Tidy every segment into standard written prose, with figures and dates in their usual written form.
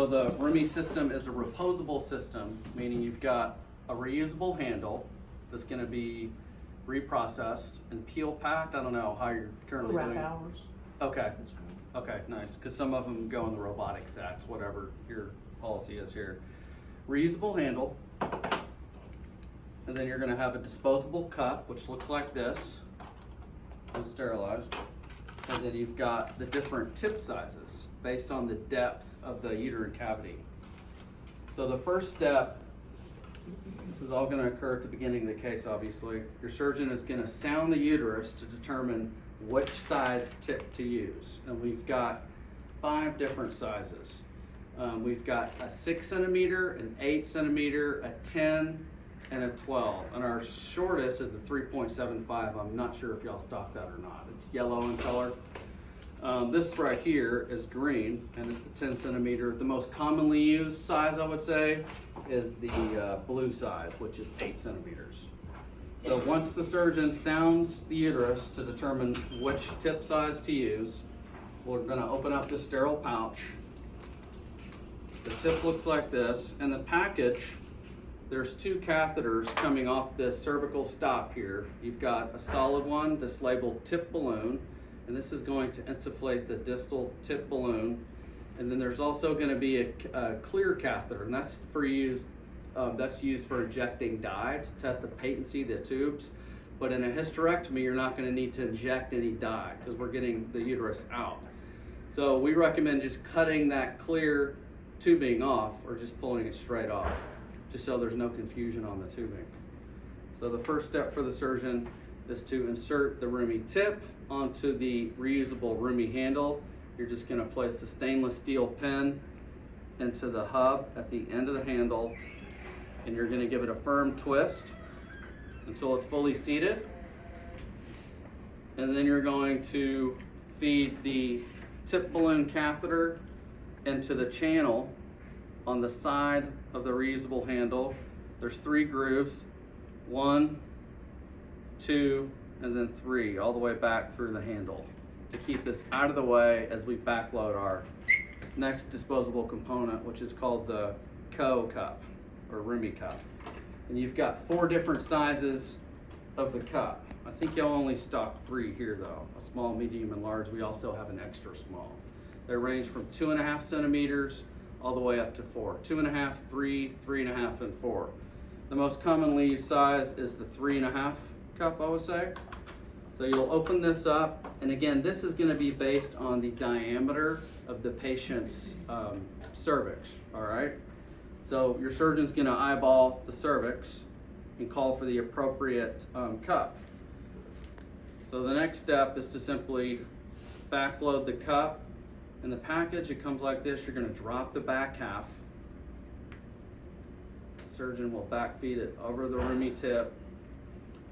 So the Rumi system is a reposable system, meaning you've got a reusable handle that's going to be reprocessed and peel packed. I don't know how you're currently Wrap doing. hours. Okay. Okay, nice. Because some of them go in the robotic sacks, whatever your policy is here. Reusable handle. And then you're going to have a disposable cup, which looks like this, and sterilized. And then you've got the different tip sizes based on the depth of the uterine cavity. So the first step, this is all going to occur at the beginning of the case, obviously. Your surgeon is going to sound the uterus to determine which size tip to use. And we've got 5 different sizes. We've got a 6 centimeter, an 8 centimeter, a 10, and a 12. And our shortest is the 3.75. I'm not sure if y'all stock that or not. It's yellow in color. This right here is green, and it's the 10 centimeter. The most commonly used size, I would say, is the blue size, which is 8 centimeters. So once the surgeon sounds the uterus to determine which tip size to use, we're gonna open up this sterile pouch. The tip looks like this, and the package, there's 2 catheters coming off this cervical stop here. You've got a solid one that's labeled tip balloon, and this is going to insufflate the distal tip balloon. And then there's also going to be a clear catheter, and that's used for injecting dye to test the patency of the tubes. But in a hysterectomy, you're not going to need to inject any dye because we're getting the uterus out. So we recommend just cutting that clear tubing off or just pulling it straight off, just so there's no confusion on the tubing. So the first step for the surgeon is to insert the Rumi tip onto the reusable Rumi handle. You're just going to place the stainless steel pin into the hub at the end of the handle, and you're going to give it a firm twist until it's fully seated. And then you're going to feed the tip balloon catheter into the channel on the side of the reusable handle. There's 3 grooves, 1, 2, and then 3, all the way back through the handle to keep this out of the way as we backload our next disposable component, which is called the cup or Rumi cup. And you've got 4 different sizes of the cup. I think y'all only stock 3 here though, a small, medium, and large. We also have an extra small. They range from 2.5 centimeters all the way up to 4. 2.5, 3, 3.5, and 4. The most commonly used size is the 3.5 cup, I would say. So you'll open this up, and again, this is going to be based on the diameter of the patient's cervix, all right? So your surgeon's going to eyeball the cervix and call for the appropriate cup. So the next step is to simply backload the cup. In the package, it comes like this. You're going to drop the back half. The surgeon will backfeed it over the Rumi tip.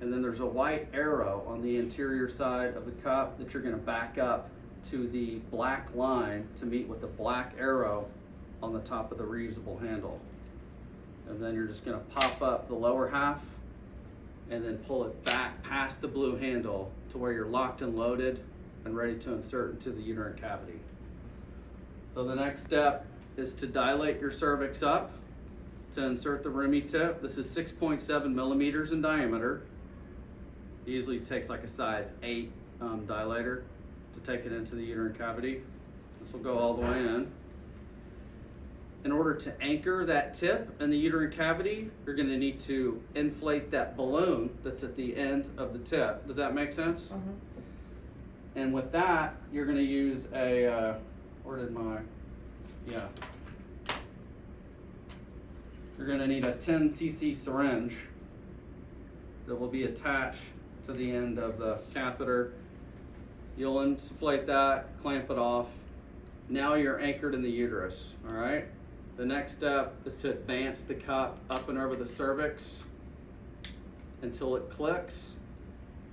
And then there's a white arrow on the interior side of the cup that you're going to back up to the black line to meet with the black arrow on the top of the reusable handle. And then you're just going to pop up the lower half and then pull it back past the blue handle to where you're locked and loaded and ready to insert into the uterine cavity. So the next step is to dilate your cervix up to insert the Rumi tip. This is 6.7 millimeters in diameter. It usually takes like a size 8 dilator to take it into the uterine cavity. This will go all the way in. In order to anchor that tip in the uterine cavity, you're going to need to inflate that balloon that's at the end of the tip. Does that make sense? Mm-hmm. And with that, you're going to use a, You're going to need a 10 cc syringe that will be attached to the end of the catheter. You'll insufflate that, clamp it off. Now you're anchored in the uterus, all right? The next step is to advance the cup up and over the cervix until it clicks,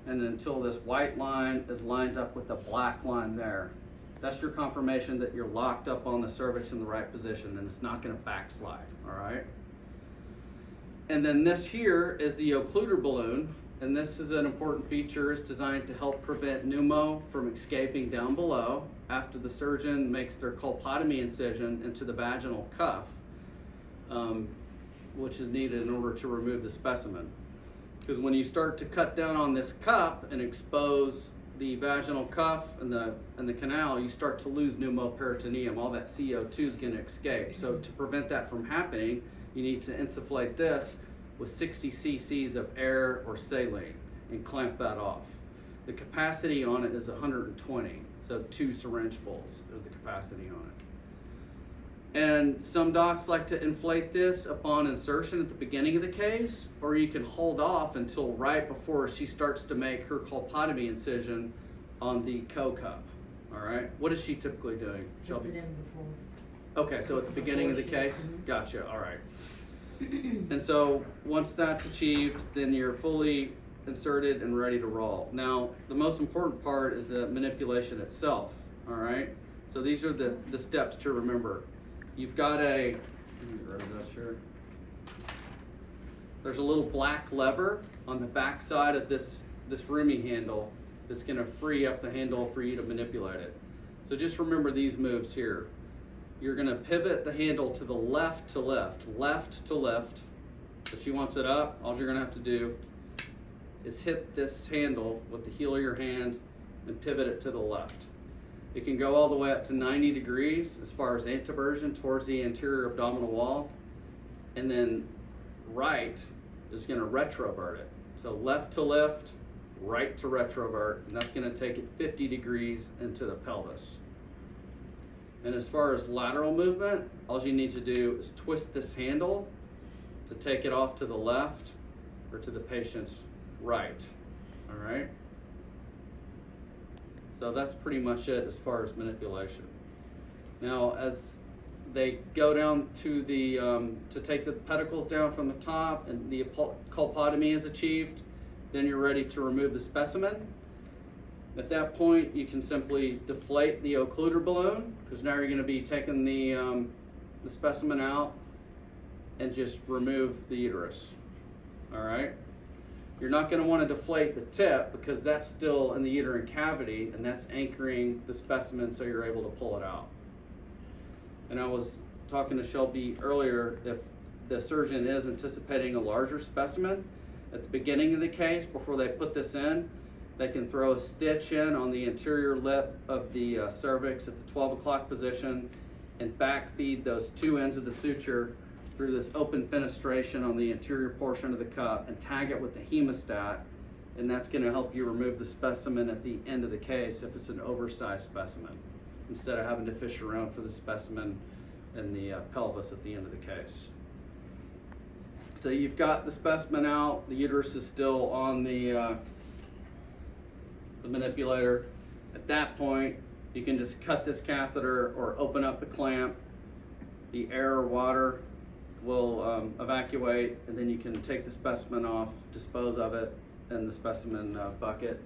and until this white line is lined up with the black line there. That's your confirmation that you're locked up on the cervix in the right position and it's not going to backslide, all right? And then this here is the occluder balloon, and this is an important feature. It's designed to help prevent pneumo from escaping down below. after the surgeon makes their colpotomy incision into the vaginal cuff, which is needed in order to remove the specimen. Because when you start to cut down on this cup and expose the vaginal cuff and the canal, you start to lose pneumoperitoneum. All that CO2 is going to escape. So to prevent that from happening, you need to insufflate this with 60 cc's of air or saline and clamp that off. The capacity on it is 120, so 2 syringefuls is the capacity on it. And some docs like to inflate this upon insertion at the beginning of the case, or you can hold off until right before she starts to make her colpotomy incision on the co-cup. All right, what is she typically doing, Shelby? Puts it in before. Okay, so at the beginning of the case? Gotcha, all right. And so once that's achieved, then you're fully inserted and ready to roll. Now, the most important part is the manipulation itself, all right? So these are the steps to remember. You've got let me get rid of this here. There's a little black lever on the back side of this Rumi handle that's gonna free up the handle for you to manipulate it. So just remember these moves here. You're gonna pivot the handle to the left to lift, left to lift. If she wants it up, all you're gonna have to do is hit this handle with the heel of your hand and pivot it to the left. It can go all the way up to 90 degrees as far as anteversion towards the anterior abdominal wall. And then right is gonna retrovert it. So left to lift, right to retrovert, and that's gonna take it 50 degrees into the pelvis. And as far as lateral movement, all you need to do is twist this handle to take it off to the left or to the patient's right, all right? So that's pretty much it as far as manipulation. Now, as they go down to the, to take the pedicles down from the top and the colpotomy is achieved, then you're ready to remove the specimen. At that point, you can simply deflate the occluder balloon, because now you're gonna be taking the specimen out and just remove the uterus, all right? You're not going to want to deflate the tip because that's still in the uterine cavity and that's anchoring the specimen so you're able to pull it out. And I was talking to Shelby earlier, if the surgeon is anticipating a larger specimen, at the beginning of the case, before they put this in, they can throw a stitch in on the anterior lip of the cervix at the 12 o'clock position and back feed those 2 ends of the suture through this open fenestration on the anterior portion of the cup and tag it with the hemostat, and that's going to help you remove the specimen at the end of the case if it's an oversized specimen, instead of having to fish around for the specimen in the pelvis at the end of the case. So you've got the specimen out, the uterus is still on the manipulator. At that point, you can just cut this catheter or open up the clamp. The air or water will evacuate, and then you can take the specimen off, dispose of it in the specimen bucket.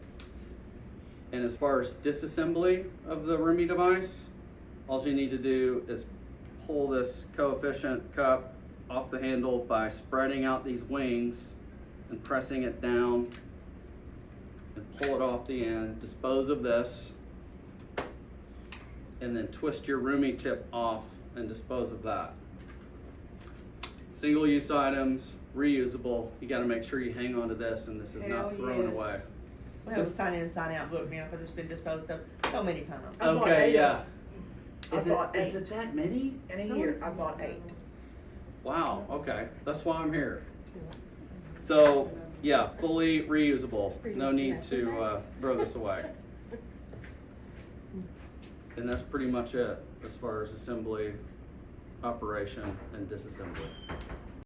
And as far as disassembly of the Rumi device, all you need to do is pull this coefficient cup off the handle by spreading out these wings and pressing it down and pull it off the end, dispose of this, and then twist your Rumi tip off and dispose of that. Single use items, reusable. You got to make sure you hang on to this and this is not thrown away. We have a sign in, sign out book now because it's been disposed of so many times. Okay, yeah. I bought 8. Is it that many? In a year, I bought 8. Wow, okay. That's why I'm here. So, yeah, fully reusable. No need to throw this away. And that's pretty much it as far as assembly, operation, and disassembly.